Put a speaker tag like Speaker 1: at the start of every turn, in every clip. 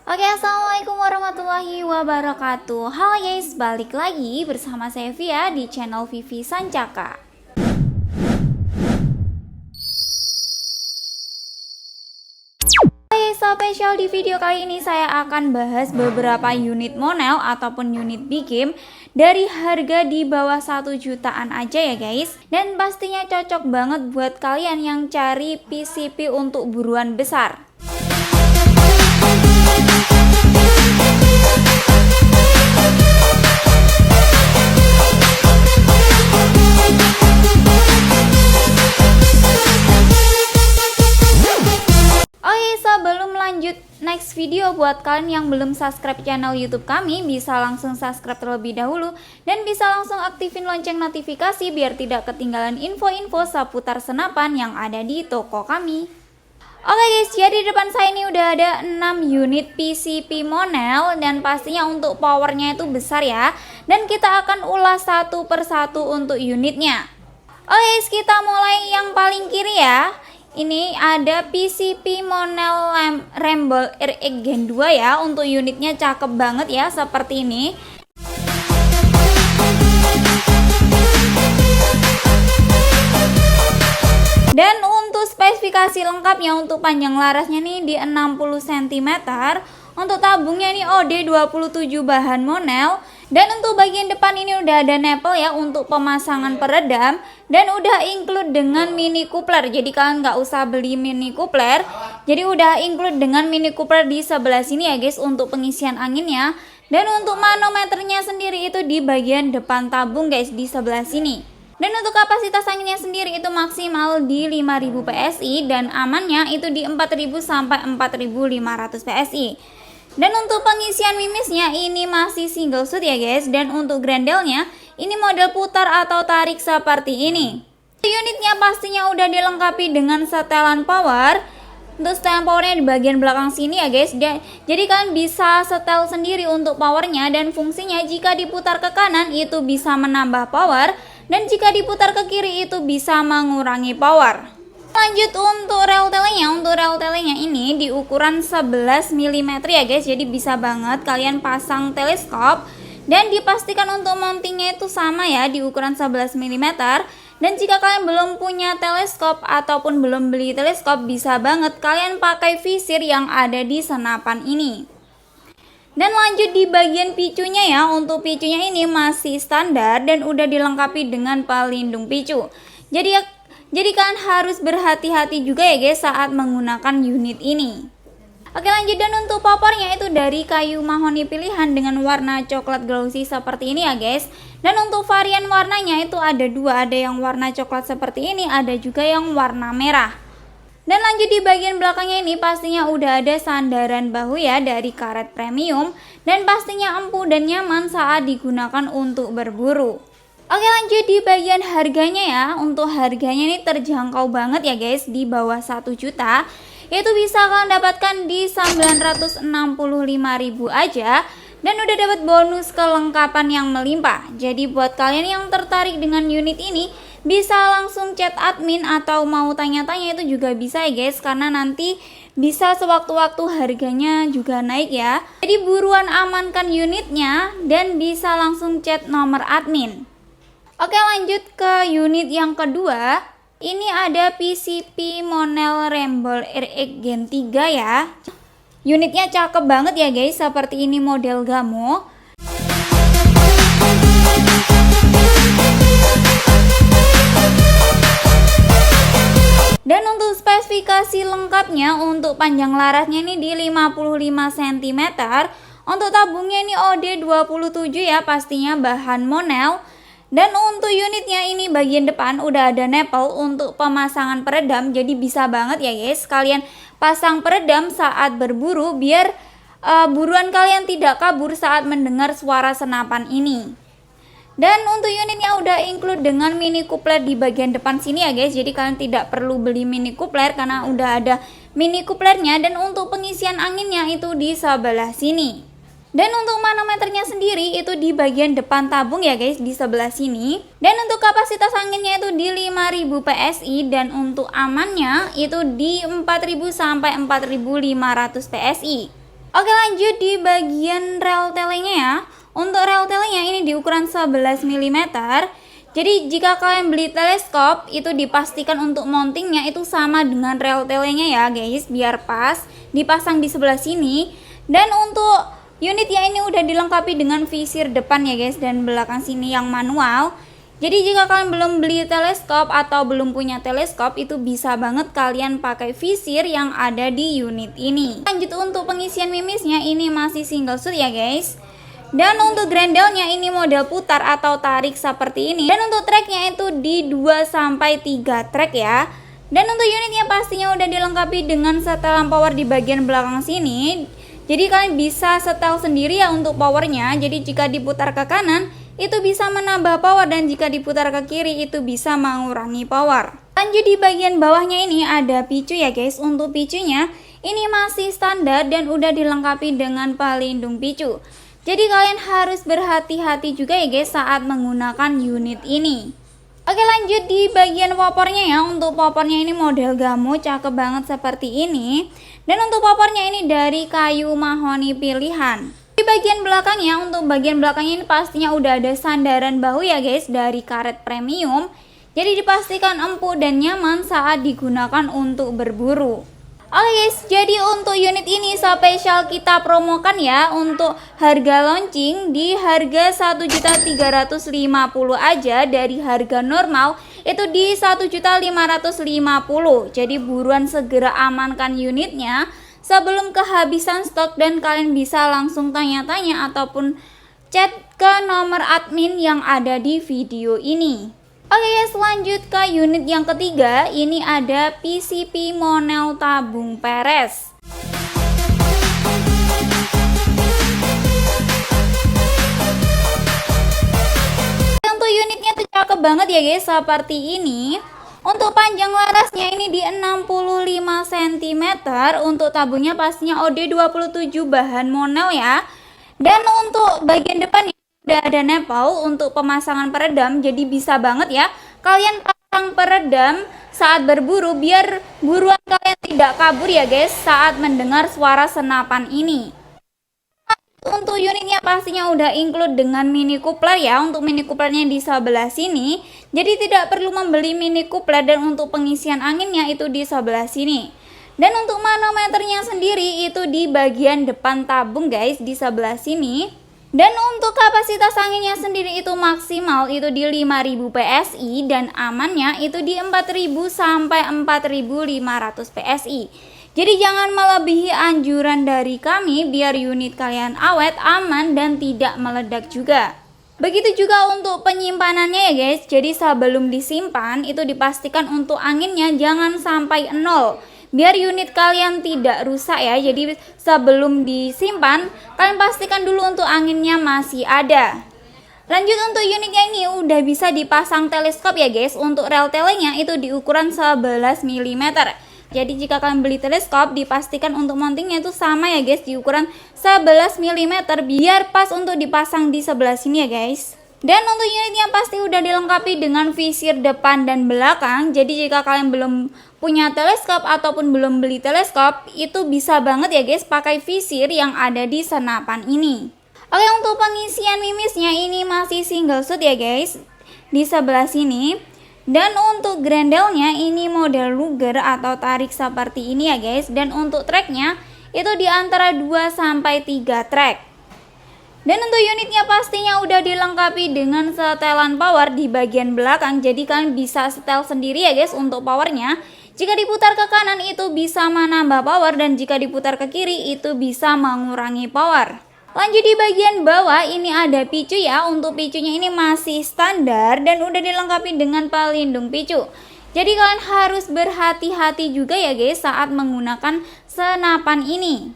Speaker 1: Oke, assalamualaikum warahmatullahi wabarakatuh. Halo guys, balik lagi bersama saya Via di channel Vivi Sancaka. Oke, spesial di video kali ini saya akan bahas beberapa unit monel ataupun unit big game dari harga di bawah 1 jutaan aja ya guys. Dan pastinya cocok banget buat kalian yang cari PCP untuk buruan besar. Sebelum lanjut next video, buat kalian yang belum subscribe channel YouTube kami, bisa langsung subscribe terlebih dahulu dan bisa langsung aktifin lonceng notifikasi biar tidak ketinggalan info-info seputar senapan yang ada di toko kami. Oke guys, jadi di depan saya ini udah ada 6 unit PCP monel dan pastinya untuk powernya itu besar ya. Dan kita akan ulas satu persatu untuk unitnya. Oke guys, kita mulai yang paling kiri ya. Ini ada PCP Monel Ramble RX Gen 2 ya. Untuk unitnya cakep banget ya, seperti ini. Dan untuk spesifikasi lengkapnya, untuk panjang larasnya nih di 60 cm. Untuk tabungnya nih OD27 bahan monel. Dan untuk bagian depan ini udah ada nipple ya untuk pemasangan peredam. Dan udah include dengan mini coupler. Jadi kalian nggak usah beli mini coupler. Jadi udah include dengan mini coupler di sebelah sini ya guys untuk pengisian anginnya. Dan untuk manometernya sendiri itu di bagian depan tabung guys, di sebelah sini. Dan untuk kapasitas anginnya sendiri itu maksimal di 5000 PSI dan amannya itu di 4000 sampai 4500 PSI. Dan untuk pengisian mimisnya ini masih single shoot ya guys. Dan untuk grendelnya ini model putar atau tarik seperti ini. Unitnya pastinya udah dilengkapi dengan setelan power. Untuk setelan powernya di bagian belakang sini ya guys. Jadi kalian bisa setel sendiri untuk powernya. Dan fungsinya jika diputar ke kanan itu bisa menambah power. Dan jika diputar ke kiri itu bisa mengurangi power. Lanjut untuk rel-telenya. Untuk rel-telenya ini di ukuran 11 mm ya guys. Jadi bisa banget kalian pasang teleskop. Dan dipastikan untuk mountingnya itu sama ya, di ukuran 11 mm. Dan jika kalian belum punya teleskop ataupun belum beli teleskop, bisa banget kalian pakai visir yang ada di senapan ini. Dan lanjut di bagian picunya ya. Untuk picunya ini masih standar dan udah dilengkapi dengan pelindung picu. Jadi kalian harus berhati-hati juga ya guys saat menggunakan unit ini. Oke, lanjut. Dan untuk popornya itu dari kayu mahoni pilihan dengan warna coklat glossy seperti ini ya guys. Dan untuk varian warnanya itu ada dua, ada yang warna coklat seperti ini, ada juga yang warna merah. Dan lanjut di bagian belakangnya ini pastinya udah ada sandaran bahu ya dari karet premium. Dan pastinya empuk dan nyaman saat digunakan untuk berburu. Oke, lanjut di bagian harganya ya. Untuk harganya ini terjangkau banget ya guys, di bawah 1 juta. Itu bisa kalian dapatkan di 965.000 aja. Dan udah dapat bonus kelengkapan yang melimpah. Jadi buat kalian yang tertarik dengan unit ini, bisa langsung chat admin atau mau tanya-tanya itu juga bisa ya guys. Karena nanti bisa sewaktu-waktu harganya juga naik ya. Jadi buruan amankan unitnya dan bisa langsung chat nomor admin. Oke, lanjut ke unit yang kedua. Ini ada PCP Monel Ramble RX Gen 3 ya. Unitnya cakep banget ya guys, seperti ini model Gamo. Dan untuk spesifikasi lengkapnya, untuk panjang larasnya ini di 55 cm. Untuk tabungnya ini OD27 ya, pastinya bahan monel. Dan untuk unitnya ini bagian depan udah ada nipple untuk pemasangan peredam. Jadi bisa banget ya guys kalian pasang peredam saat berburu biar buruan kalian tidak kabur saat mendengar suara senapan ini. Dan untuk unitnya udah include dengan mini coupler di bagian depan sini ya guys. Jadi kalian tidak perlu beli mini coupler karena udah ada mini couplernya. Dan untuk pengisian anginnya itu di sebelah sini. Dan untuk manometernya sendiri itu di bagian depan tabung ya guys, di sebelah sini. Dan untuk kapasitas anginnya itu di 5000 PSI dan untuk amannya itu di 4000 sampai 4500 PSI. Oke, lanjut di bagian rel telenya ya. Untuk rel telenya ini di ukuran 11 mm. Jadi jika kalian beli teleskop itu dipastikan untuk mountingnya itu sama dengan rel telenya ya guys, biar pas dipasang di sebelah sini. Dan untuk unitnya ini udah dilengkapi dengan visir depan ya guys, dan belakang sini yang manual. Jadi jika kalian belum beli teleskop atau belum punya teleskop, itu bisa banget kalian pakai visir yang ada di unit ini. Lanjut untuk pengisian mimisnya, ini masih single shoot ya guys. Dan untuk grendelnya ini model putar atau tarik seperti ini. Dan untuk tracknya itu di 2-3 track ya. Dan untuk unitnya pastinya udah dilengkapi dengan setelan power di bagian belakang sini. Jadi kalian bisa setel sendiri ya untuk powernya. Jadi jika diputar ke kanan itu bisa menambah power, dan jika diputar ke kiri itu bisa mengurangi power. Lanjut di bagian bawahnya ini ada picu ya guys. Untuk picunya ini masih standar dan udah dilengkapi dengan pelindung picu. Jadi kalian harus berhati-hati juga ya guys saat menggunakan unit ini. Oke, lanjut di bagian popornya ya. Untuk popornya ini model gamo, cakep banget seperti ini. Dan untuk popornya ini dari kayu mahoni pilihan. Di bagian belakangnya, untuk bagian belakangnya ini pastinya udah ada sandaran bahu ya guys dari karet premium. Jadi dipastikan empuk dan nyaman saat digunakan untuk berburu. Oke guys, jadi untuk unit ini spesial kita promokan ya. Untuk harga launching di harga 1.350.000 aja, dari harga normal itu di 1.550.000. Jadi buruan segera amankan unitnya sebelum kehabisan stok, dan kalian bisa langsung tanya-tanya ataupun chat ke nomor admin yang ada di video ini. Oke guys, lanjut ke unit yang ketiga. Ini ada PCP Monel tabung peres. Untuk unitnya tuh cakep banget ya guys, seperti ini. Untuk panjang larasnya ini di 65 cm. Untuk tabungnya pastinya OD27 bahan Monel ya. Dan untuk bagian depannya udah ada nepal untuk pemasangan peredam. Jadi bisa banget ya kalian pasang peredam saat berburu, biar buruan kalian tidak kabur ya guys saat mendengar suara senapan ini. Untuk unitnya pastinya udah include dengan mini coupler ya. Untuk mini couplernya di sebelah sini, jadi tidak perlu membeli mini coupler. Dan untuk pengisian anginnya itu di sebelah sini. Dan untuk manometernya sendiri itu di bagian depan tabung guys, di sebelah sini. Dan untuk kapasitas anginnya sendiri itu maksimal itu di 5000 PSI, dan amannya itu di 4000 sampai 4500 PSI. Jadi jangan melebihi anjuran dari kami biar unit kalian awet, aman, dan tidak meledak juga. Begitu juga untuk penyimpanannya ya guys. Jadi sebelum disimpan itu dipastikan untuk anginnya jangan sampai 0, biar unit kalian tidak rusak ya. Jadi sebelum disimpan kalian pastikan dulu untuk anginnya masih ada. Lanjut untuk unitnya ini udah bisa dipasang teleskop ya guys. Untuk rel telenya itu di ukuran 11 mm. Jadi jika kalian beli teleskop dipastikan untuk mountingnya itu sama ya guys, di ukuran 11 mm, biar pas untuk dipasang di sebelah sini ya guys. Dan untuk unitnya pasti udah dilengkapi dengan visir depan dan belakang. Jadi jika kalian belum punya teleskop ataupun belum beli teleskop, itu bisa banget ya guys pakai visir yang ada di senapan ini. Oke, untuk pengisian mimisnya ini masih single shoot ya guys, di sebelah sini. Dan untuk grendelnya ini model Luger atau tarik seperti ini ya guys. Dan untuk tracknya itu di antara 2-3 track. Dan untuk unitnya pastinya udah dilengkapi dengan setelan power di bagian belakang. Jadi kalian bisa setel sendiri ya guys untuk powernya. Jika diputar ke kanan itu bisa menambah power, dan jika diputar ke kiri itu bisa mengurangi power. Lanjut di bagian bawah ini ada picu ya. Untuk picunya ini masih standar dan udah dilengkapi dengan pelindung picu. Jadi kalian harus berhati-hati juga ya guys saat menggunakan senapan ini.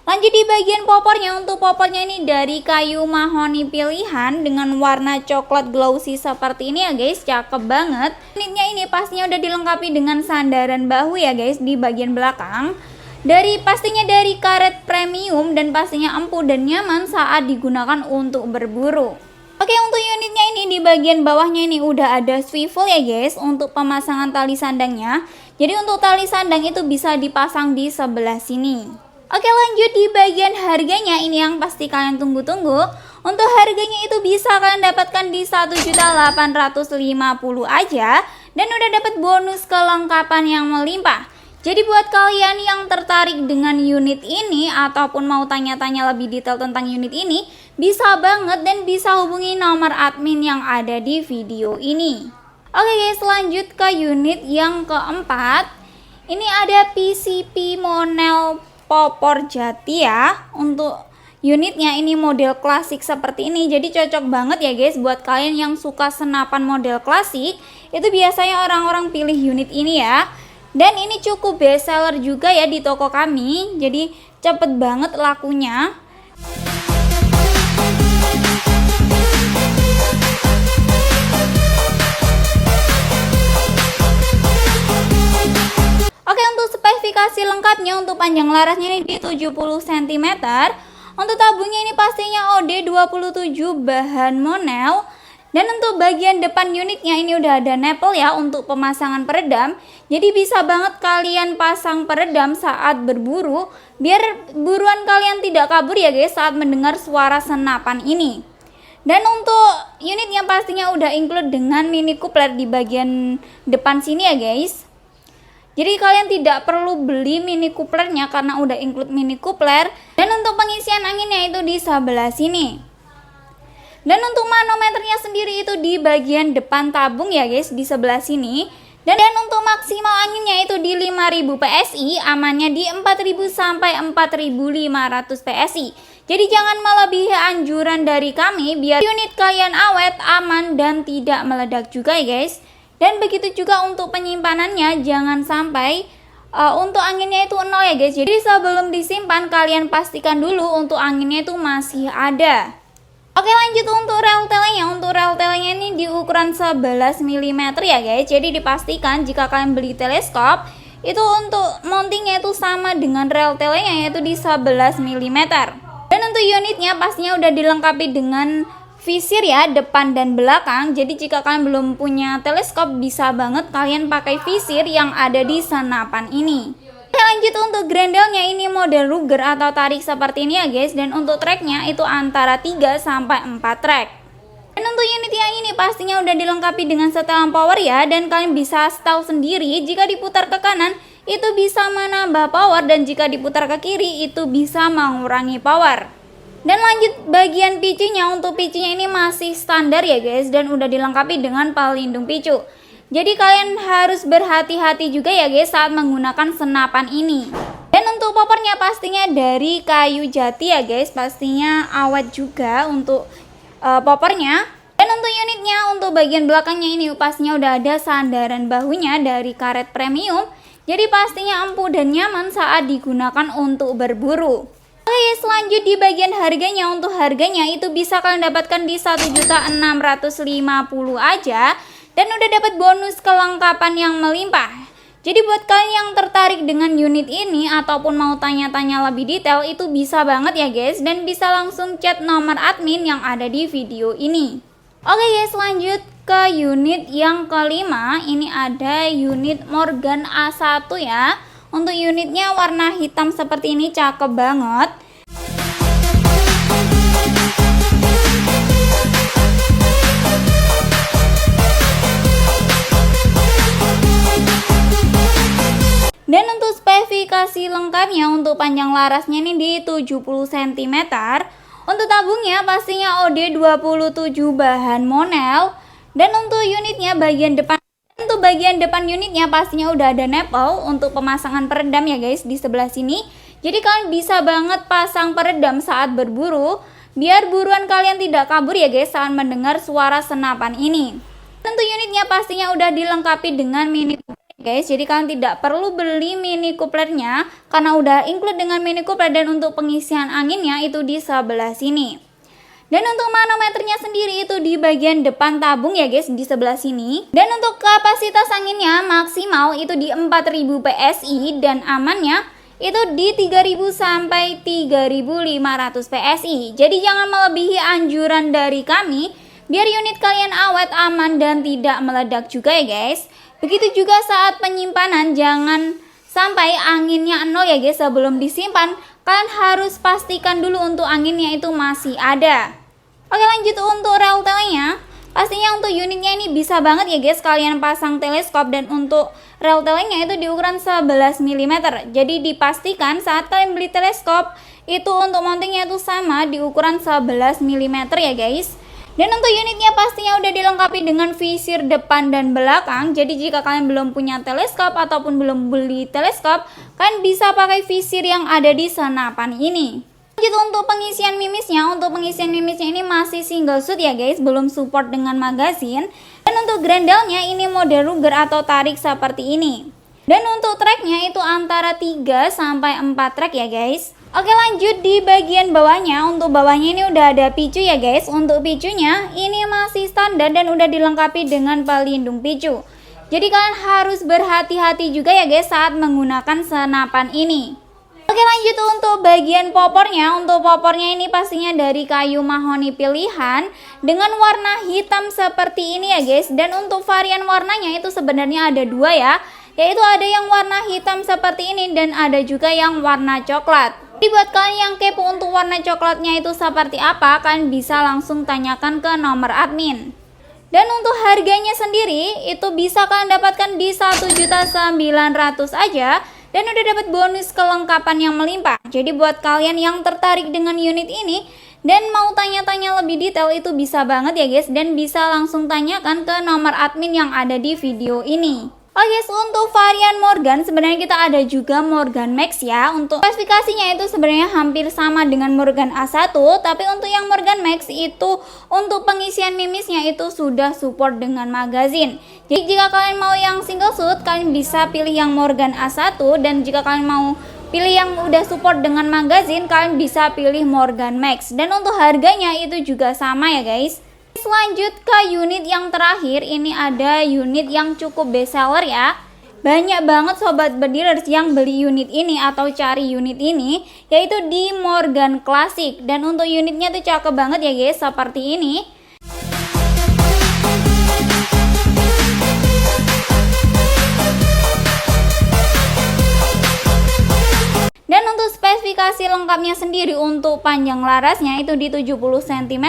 Speaker 1: Lanjut di bagian popornya. Untuk popornya ini dari kayu mahoni pilihan dengan warna coklat glossy seperti ini ya guys, cakep banget. Unitnya ini pastinya udah dilengkapi dengan sandaran bahu ya guys di bagian belakang. Pastinya dari karet premium, dan pastinya empuk dan nyaman saat digunakan untuk berburu. Oke, untuk unitnya ini di bagian bawahnya ini udah ada swivel ya guys untuk pemasangan tali sandangnya. Jadi untuk tali sandang itu bisa dipasang di sebelah sini. Oke, lanjut di bagian harganya, ini yang pasti kalian tunggu-tunggu. Untuk harganya itu bisa kalian dapatkan di 1.850.000 aja dan udah dapat bonus kelengkapan yang melimpah. Jadi buat kalian yang tertarik dengan unit ini ataupun mau tanya-tanya lebih detail tentang unit ini, bisa banget dan bisa hubungi nomor admin yang ada di video ini. Oke guys, lanjut ke unit yang keempat. Ini ada PCP Monel Popor Jati ya. Untuk unitnya ini model klasik seperti ini, jadi cocok banget ya guys buat kalian yang suka senapan model klasik. Itu biasanya orang-orang pilih unit ini ya. Dan ini cukup best seller juga ya di toko kami, jadi cepet banget lakunya. Oke, untuk spesifikasi lengkapnya, untuk panjang larasnya ini di 70 cm. Untuk tabungnya ini pastinya OD27 bahan Monel. Dan untuk bagian depan unitnya ini udah ada nipple ya untuk pemasangan peredam. Jadi bisa banget kalian pasang peredam saat berburu, biar buruan kalian tidak kabur ya guys saat mendengar suara senapan ini. Dan untuk unitnya pastinya udah include dengan mini coupler di bagian depan sini ya guys. Jadi kalian tidak perlu beli mini couplernya karena udah include mini coupler. Dan untuk pengisian anginnya itu di sebelah sini. Dan untuk manometernya sendiri itu di bagian depan tabung ya guys, di sebelah sini. Dan untuk maksimal anginnya itu di 5000 PSI, amannya di 4000 sampai 4500 PSI. Jadi jangan melebihi anjuran dari kami biar unit kalian awet, aman dan tidak meledak juga ya guys. Dan begitu juga untuk penyimpanannya, jangan sampai untuk anginnya itu 0 ya guys. Jadi sebelum disimpan kalian pastikan dulu untuk anginnya itu masih ada. Oke, lanjut untuk rel telenya. Untuk rel telenya ini di ukuran 11 mm ya guys. Jadi dipastikan jika kalian beli teleskop itu untuk mountingnya itu sama dengan rel telenya, yaitu di 11 mm. Dan untuk unitnya pastinya udah dilengkapi dengan visir ya, depan dan belakang. Jadi jika kalian belum punya teleskop, bisa banget kalian pakai visir yang ada di senapan ini. Oke, lanjut untuk grendelnya, ini model Ruger atau tarik seperti ini ya guys. Dan untuk tracknya itu antara 3 sampai 4 track. Dan untuk unit yang ini pastinya udah dilengkapi dengan setelan power ya. Dan kalian bisa setel sendiri, jika diputar ke kanan itu bisa menambah power, dan jika diputar ke kiri itu bisa mengurangi power. Dan lanjut bagian picunya, untuk picunya ini masih standar ya guys, dan udah dilengkapi dengan pelindung picu. Jadi kalian harus berhati-hati juga ya guys saat menggunakan senapan ini. Dan untuk popornya pastinya dari kayu jati ya guys, pastinya awet juga untuk popornya. Dan untuk unitnya, untuk bagian belakangnya ini pastinya udah ada sandaran bahunya dari karet premium. Jadi pastinya empuk dan nyaman saat digunakan untuk berburu. Oke, selanjut di bagian harganya. Untuk harganya itu bisa kalian dapatkan di 1.650.000 aja. Dan udah dapat bonus kelengkapan yang melimpah. Jadi buat kalian yang tertarik dengan unit ini ataupun mau tanya-tanya lebih detail, itu bisa banget ya guys. Dan bisa langsung chat nomor admin yang ada di video ini. Oke guys, lanjut ke unit yang kelima. Ini ada unit Morgan A1 ya. Untuk unitnya warna hitam seperti ini, cakep banget. Dan untuk spesifikasi lengkapnya, untuk panjang larasnya ini di 70 cm. Untuk tabungnya pastinya OD27 bahan Monel. Dan untuk unitnya bagian depan, untuk bagian depan unitnya pastinya udah ada nipple untuk pemasangan peredam ya guys di sebelah sini. Jadi kalian bisa banget pasang peredam saat berburu, biar buruan kalian tidak kabur ya guys saat mendengar suara senapan ini. Tentu unitnya pastinya udah dilengkapi dengan mini coupler guys. Jadi kalian tidak perlu beli mini couplernya karena udah include dengan mini coupler. Dan untuk pengisian anginnya itu di sebelah sini. Dan untuk manometernya sendiri itu di bagian depan tabung ya guys, di sebelah sini. Dan untuk kapasitas anginnya maksimal itu di 4000 PSI dan amannya itu di 3000 sampai 3500 PSI. Jadi jangan melebihi anjuran dari kami biar unit kalian awet, aman dan tidak meledak juga ya guys. Begitu juga saat penyimpanan, jangan sampai anginnya 0 ya guys sebelum disimpan. kalian harus pastikan dulu untuk anginnya itu masih ada. Oke, lanjut untuk rel telenya. Pastinya untuk unitnya ini bisa banget ya guys kalian pasang teleskop, dan untuk rel telenya itu di ukuran 11 mm. Jadi dipastikan saat kalian beli teleskop itu untuk mountingnya itu sama di ukuran 11 mm ya guys. Dan untuk unitnya pastinya udah dilengkapi dengan visir depan dan belakang. Jadi jika kalian belum punya teleskop ataupun belum beli teleskop, kalian bisa pakai visir yang ada di senapan ini. Lanjut untuk pengisian mimisnya. Untuk pengisian mimisnya ini masih single shoot ya guys, belum support dengan magazine. Dan untuk grendelnya ini mode Ruger atau tarik seperti ini. Dan untuk tracknya itu antara 3 sampai 4 track ya guys. Oke, lanjut di bagian bawahnya. Untuk bawahnya ini udah ada picu ya guys. Untuk picunya ini masih standar dan udah dilengkapi dengan pelindung picu. Jadi kalian harus berhati-hati juga ya guys saat menggunakan senapan ini. Oke, lanjut untuk bagian popornya. Untuk popornya ini pastinya dari kayu mahoni pilihan dengan warna hitam seperti ini ya guys. Dan untuk varian warnanya itu sebenarnya ada 2 ya, yaitu ada yang warna hitam seperti ini dan ada juga yang warna coklat. Jadi buat kalian yang kepo untuk warna coklatnya itu seperti apa, kalian bisa langsung tanyakan ke nomor admin. Dan untuk harganya sendiri itu bisa kalian dapatkan di 1.900.000 aja. Dan udah dapat bonus kelengkapan yang melimpah. Jadi buat kalian yang tertarik dengan unit ini dan mau tanya-tanya lebih detail itu bisa banget ya guys. Dan bisa langsung tanyakan ke nomor admin yang ada di video ini. Oh guys, untuk varian Morgan sebenarnya kita ada juga Morgan Max ya. Untuk spesifikasinya itu sebenarnya hampir sama dengan Morgan A1, tapi untuk yang Morgan Max itu untuk pengisian mimisnya itu sudah support dengan magazine. Jadi jika kalian mau yang single shoot, kalian bisa pilih yang Morgan A1, dan jika kalian mau pilih yang udah support dengan magazine, kalian bisa pilih Morgan Max. Dan untuk harganya itu juga sama ya guys. Lanjut ke unit yang terakhir, ini ada unit yang cukup best seller ya. Banyak banget sobat bedilers yang beli unit ini atau cari unit ini, yaitu di Morgan Classic. Dan untuk unitnya tuh cakep banget ya guys, seperti ini. Dan untuk spesifikasi lengkapnya sendiri, untuk panjang larasnya itu di 70 cm.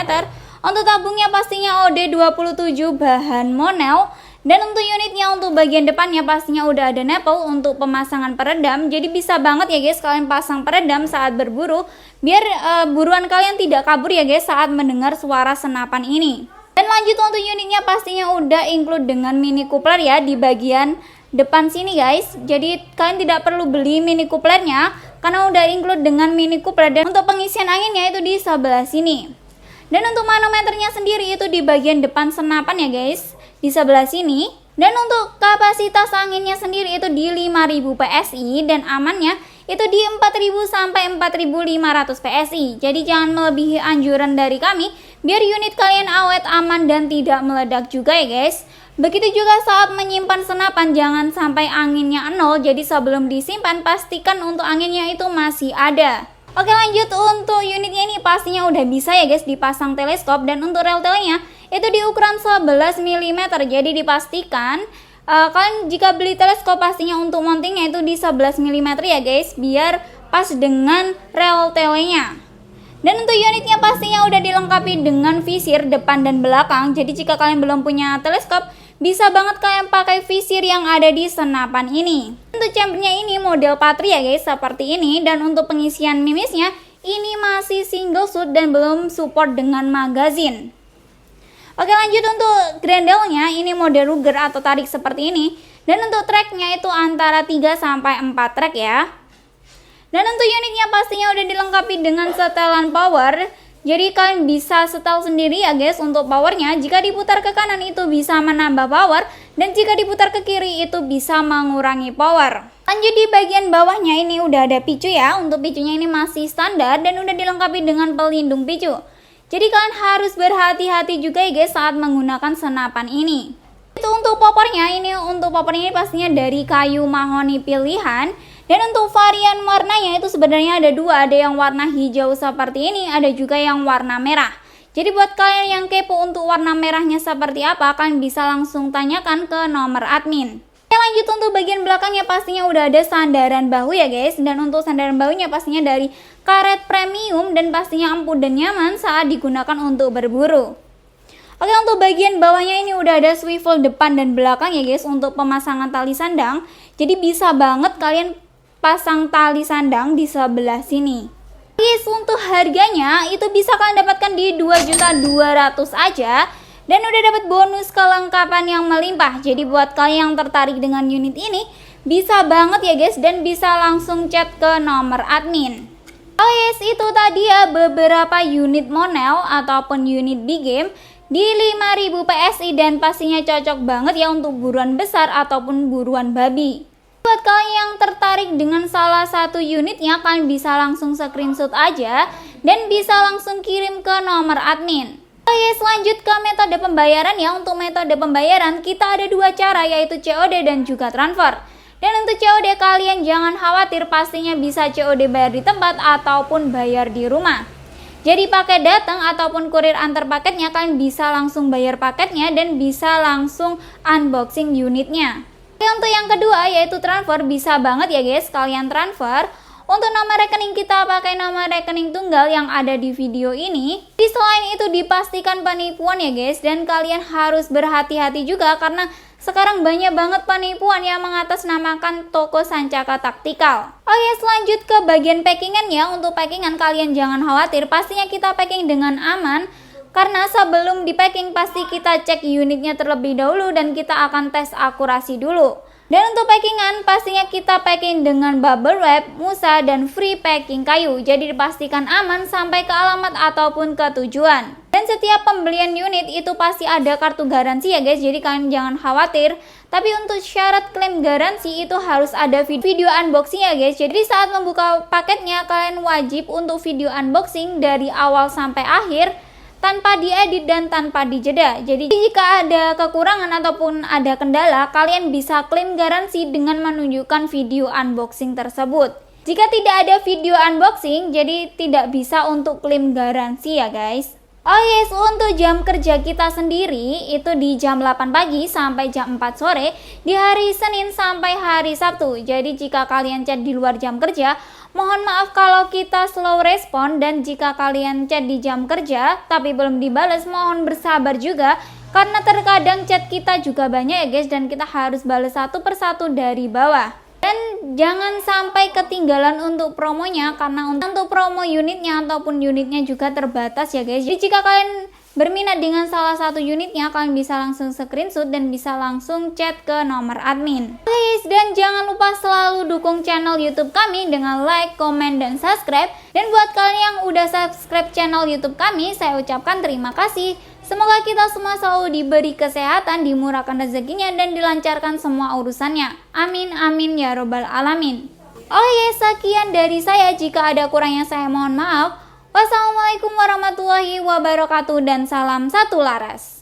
Speaker 1: Untuk tabungnya pastinya OD27 bahan monel. Dan untuk unitnya untuk bagian depannya pastinya udah ada nipple untuk pemasangan peredam. Jadi bisa banget ya guys kalian pasang peredam saat berburu, biar buruan kalian tidak kabur ya guys saat mendengar suara senapan ini. Dan lanjut untuk unitnya pastinya udah include dengan mini coupler ya di bagian depan sini guys. Jadi kalian tidak perlu beli mini couplernya karena udah include dengan mini coupler. Dan untuk pengisian anginnya itu di sebelah sini. Dan untuk manometernya sendiri itu di bagian depan senapan ya guys, di sebelah sini. Dan untuk kapasitas anginnya sendiri itu di 5000 PSI dan amannya itu di 4000 sampai 4500 PSI. Jadi jangan melebihi anjuran dari kami biar unit kalian awet, aman dan tidak meledak juga ya guys. Begitu juga saat menyimpan senapan, jangan sampai anginnya 0. Jadi sebelum disimpan pastikan untuk anginnya itu masih ada. Oke, lanjut untuk unitnya ini pastinya udah bisa ya guys dipasang teleskop. Dan untuk rel telenya itu di ukuran 11 mm. Jadi dipastikan kalian jika beli teleskop pastinya untuk mountingnya itu di 11 mm ya guys, biar pas dengan rel telenya. Dan untuk unitnya pastinya udah dilengkapi dengan visir depan dan belakang. Jadi jika kalian belum punya teleskop, bisa banget kalian pakai visir yang ada di senapan ini. Untuk chambernya ini model Patri ya guys, seperti ini. Dan untuk pengisian mimisnya ini masih single shoot dan belum support dengan magazine. Oke, lanjut untuk grendelnya ini mode Ruger atau tarik seperti ini. Dan untuk tracknya itu antara 3 sampai 4 track ya. Dan untuk unitnya pastinya udah dilengkapi dengan setelan power. Jadi kalian bisa setel sendiri ya guys untuk powernya. Jika diputar ke kanan itu bisa menambah power, dan jika diputar ke kiri itu bisa mengurangi power. Lanjut di bagian bawahnya ini udah ada picu ya. Untuk picunya ini masih standar dan udah dilengkapi dengan pelindung picu. Jadi kalian harus berhati-hati juga ya guys saat menggunakan senapan ini. Itu untuk popornya ini pastinya dari kayu mahoni pilihan. Dan untuk varian warnanya itu sebenarnya ada 2, ada yang warna hijau seperti ini, ada juga yang warna merah. Jadi buat kalian yang kepo untuk warna merahnya seperti apa, kalian bisa langsung tanyakan ke nomor admin. Oke, lanjut untuk bagian belakangnya pastinya udah ada sandaran bahu ya guys. Dan untuk sandaran bahunya pastinya dari karet premium, dan pastinya empuk dan nyaman saat digunakan untuk berburu. Oke, untuk bagian bawahnya ini udah ada swivel depan dan belakang ya guys untuk pemasangan tali sandang. Jadi bisa banget kalian pasang tali sandang di sebelah sini. Guys, untuk harganya itu bisa kalian dapatkan di 2.200.000 aja. Dan udah dapat bonus kelengkapan yang melimpah. Jadi buat kalian yang tertarik dengan unit ini, bisa banget ya guys, dan bisa langsung chat ke nomor admin. Oh yes, itu tadi ya beberapa unit Monel ataupun unit big game di 5000 PSI, dan pastinya cocok banget ya untuk buruan besar ataupun buruan babi. Buat kalian yang tertarik dengan salah satu unitnya, kalian bisa langsung screenshot aja dan bisa langsung kirim ke nomor admin. Oke, lanjut ke metode pembayaran ya. Untuk metode pembayaran kita ada dua cara, yaitu COD dan juga transfer. Dan untuk COD kalian jangan khawatir, pastinya bisa COD bayar di tempat ataupun bayar di rumah. Jadi paket datang ataupun kurir antar paketnya, kalian bisa langsung bayar paketnya dan bisa langsung unboxing unitnya. Oke, untuk yang kedua yaitu transfer, bisa banget ya guys kalian transfer. Untuk nomor rekening kita pakai nomor rekening tunggal yang ada di video ini. Selain itu dipastikan penipuan ya guys, dan kalian harus berhati-hati juga karena sekarang banyak banget penipuan yang mengatasnamakan toko Sancaka Taktikal. Oke, selanjut ke bagian packingan ya. Untuk packingan kalian jangan khawatir, pastinya kita packing dengan aman. Karena sebelum di packing pasti kita cek unitnya terlebih dahulu dan kita akan tes akurasi dulu. Dan untuk packingan pastinya kita packing dengan bubble wrap, musa, dan free packing kayu. Jadi dipastikan aman sampai ke alamat ataupun ke tujuan. Dan setiap pembelian unit itu pasti ada kartu garansi ya guys, jadi kalian jangan khawatir. Tapi untuk syarat klaim garansi itu harus ada video unboxing ya guys. Jadi saat membuka paketnya kalian wajib untuk video unboxing dari awal sampai akhir, tanpa diedit dan tanpa dijeda. Jadi jika ada kekurangan ataupun ada kendala, kalian bisa klaim garansi dengan menunjukkan video unboxing tersebut. Jika tidak ada video unboxing, jadi tidak bisa untuk klaim garansi ya guys. Oh yes, untuk jam kerja kita sendiri itu di jam 8 pagi sampai jam 4 sore di hari Senin sampai hari Sabtu. Jadi jika kalian chat di luar jam kerja, mohon maaf kalau kita slow respon, dan jika kalian chat di jam kerja tapi belum dibales, mohon bersabar juga karena terkadang chat kita juga banyak ya guys, dan kita harus balas satu persatu dari bawah. Dan jangan sampai ketinggalan untuk promonya, karena untuk promo unitnya ataupun unitnya juga terbatas ya guys. Jadi jika kalian berminat dengan salah satu unitnya, kalian bisa langsung screenshot dan bisa langsung chat ke nomor admin. Guys, dan jangan lupa selalu dukung channel YouTube kami dengan like, komen, dan subscribe. Dan buat kalian yang udah subscribe channel YouTube kami, saya ucapkan terima kasih. Semoga kita semua selalu diberi kesehatan, dimurahkan rezekinya, dan dilancarkan semua urusannya. Amin amin ya robbal alamin. Oh ya, sekian dari saya. Jika ada kurangnya saya mohon maaf. Wassalamualaikum warahmatullahi wabarakatuh, dan salam satu laras.